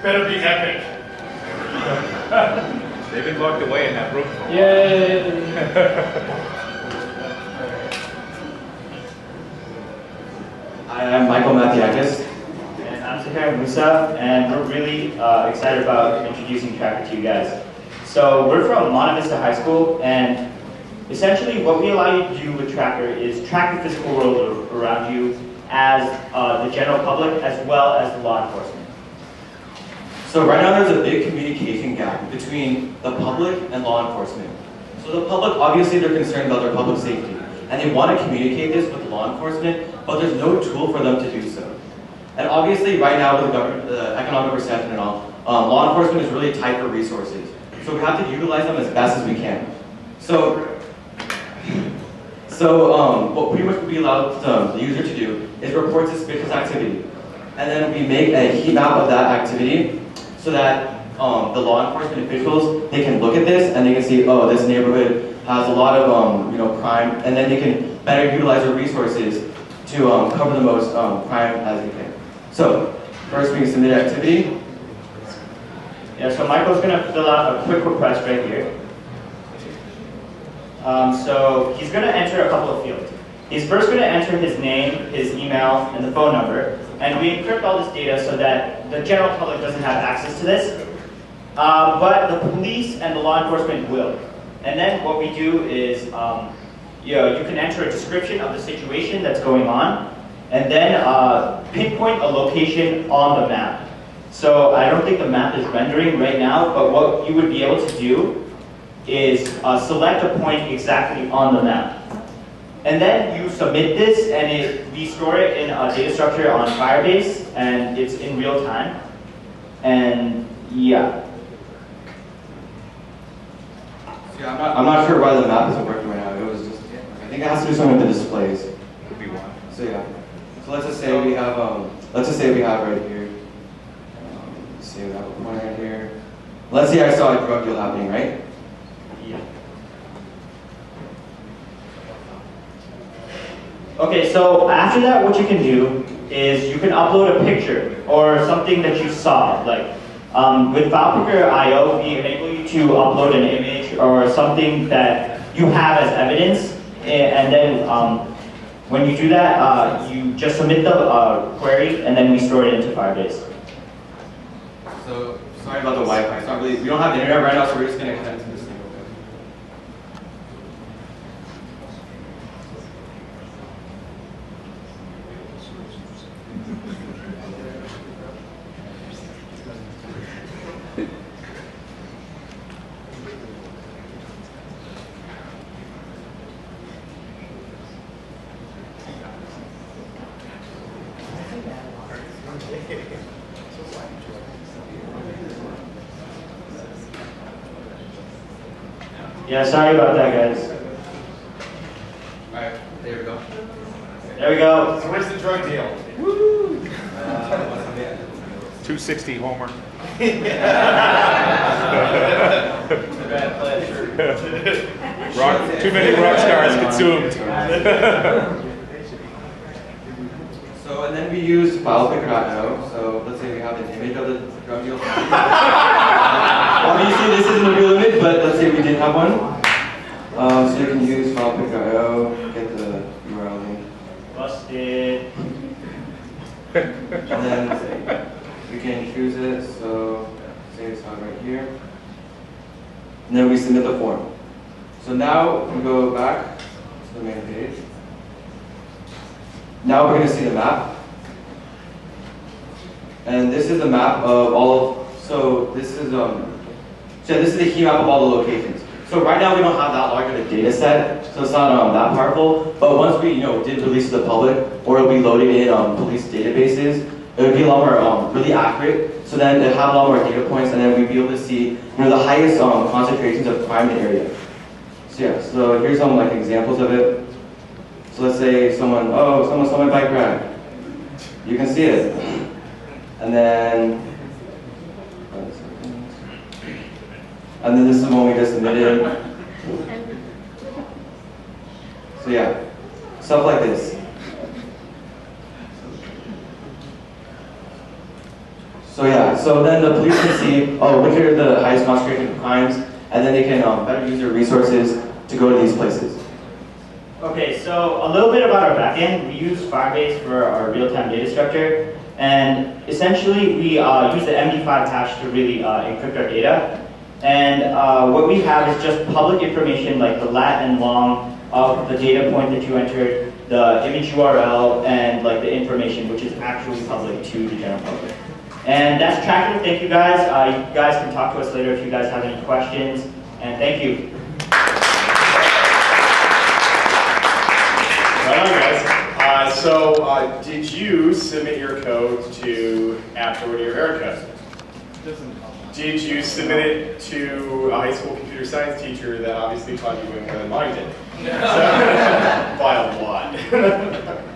better be epic. They've been locked away in that room. Yay! Hi, I'm Michael Mathiakis. And I'm Trakr Musa, and we're really excited about introducing Trakr to you guys. So we're from Monte Vista High School, and essentially what we allow you to do with Trakr is track the physical world around you as the general public as well as the law enforcement. So right now there's a big communication gap between the public and law enforcement. So the public, obviously they're concerned about their public safety, and they want to communicate this with law enforcement, but there's no tool for them to do so. And obviously right now with the economic recession and all, law enforcement is really tight for resources. So we have to utilize them as best as we can. So what pretty much we allow the user to do is report suspicious activity. And then we make a heat map of that activity so that the law enforcement officials, they can look at this and they can see, oh, this neighborhood has a lot of crime, and then they can better utilize their resources to cover the most crime as they can. So first we can submit activity. Yeah, so Michael's going to fill out a quick request right here. So he's going to enter a couple of fields. He's first going to enter his name, his email, and the phone number. And we encrypt all this data so that the general public doesn't have access to this. But the police and the law enforcement will. And then what we do is, you can enter a description of the situation that's going on, and then pinpoint a location on the map. So I don't think the map is rendering right now, but what you would be able to do is select a point exactly on the map. And then you submit this, and we store it in a data structure on Firebase, and it's in real time. And yeah. Yeah, I'm not sure why the map isn't working right now. It was just, I think it has to do something with the displays. Could be one. So yeah. So let's just say we have right here. Let's say we have a point right here. Let's say I saw a drug deal happening, right? Yeah. Okay, so after that, what you can do is you can upload a picture or something that you saw. Like with FilePicker.io, we enable you to upload an image or something that you have as evidence, and then when you do that, you just submit the query, and then we store it into Firebase. So sorry about the Wi-Fi. It's not really, we don't have internet right now, so we're just gonna connect to this thing. Yeah, sorry about that, guys. Alright, there we go. There we go. So where's the drug deal? Woo! 260 Homer. Too many rock stars consumed. So, and then we use FilePicker.io. So let's say we have an image of the drug deal. Obviously this isn't a real image, but let's say we did have one. So you can use FilePicker.io, get the URL link. Busted. And then we can choose it, so say it's on right here. And then we submit the form. So now we go back to the main page. Now we're going to see the map. And this is the map of all of, so this is the heat map of all the locations. So right now we don't have that large of a data set, so it's not that powerful. But once we did release to the public, or it'll be loaded in police databases, it would be a lot more really accurate. So then it'll have a lot more data points, and then we'd be able to see the highest concentrations of crime in the area. So yeah, so here's some like examples of it. So let's say someone stole my bike rack. You can see it. And then this is the one we just submitted. So yeah, stuff like this. So yeah, so then the police can see, oh, look here are the highest concentration of crimes, and then they can better use their resources to go to these places. Okay, so a little bit about our backend. We use Firebase for our real-time data structure, and essentially we use the MD5 hash to really encrypt our data. And what we have is just public information like the lat and long of the data point that you entered, the image URL, and like the information which is actually public to the general public. And that's Trakr. Thank you guys. You guys can talk to us later if you guys have any questions. And thank you. Right on, guys. So, did you submit your code to Afterward Your Haircut? Did you submit it to a high school computer science teacher that obviously taught you way more than mine did? So, by a lot.